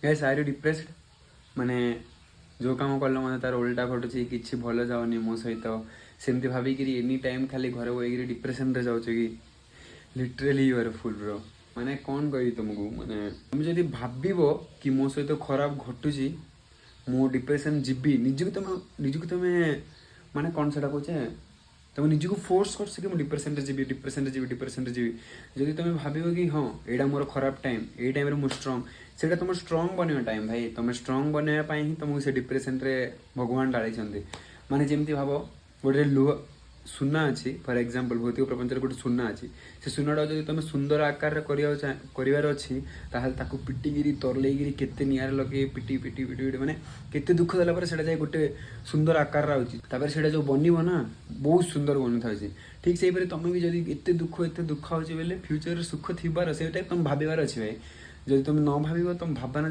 guys are you depressed माने जो काम कल मतलब तार उल्टा घटुची किसी भल जाऊनी मो सहित सेमती भाविक एनी टाइम खाली घर बही डिप्रेशन रे जाऊच कि literally you are full bro माने कौन कही तुमको माने तुम जब भाव कि मो सहित खराब घटुची मु डिप्रेशन जीवी निजक तुम माने कौन से कहे तुम निजक फोर्स कर कि डिप्रेशन जीवी डिप्रेशन जीवी डिप्रेशन जीवी जदि तुम भाव कि हाँ यहाँ मोर खराब टाइम ये टाइम मुझे स्ट्रंग से तुम स्ट्रंग बनवा टाइम भाई तुम स्ट्रंग बनवाई ही तुमको से डिप्रेशन रे भगवान डाली माने जमती भाव गोटे लुह सुना अच्छी फॉर एग्जांपल भौतिक प्रपंच गोटे सुना अच्छी से सुनाटा जब तुम सुंदर आकार करार अच्छी ताकू पिटिकी तरलेगिरी केते निआर लगे पिटी पिटी पिटी पिटी माने केते दुख देला पर सेटा जाय गोटे सुंदर आकार आउची तापर सेटा जो बनिबो ना बहुत सुंदर बनि थाउची ठीक से परे तुम भी जदि एते दुख आउची बेले फ्यूचर सुख थिबार से टाइप तुम भाबिबार अछि भाई जदि तुम न भाबिबो तुम भाबना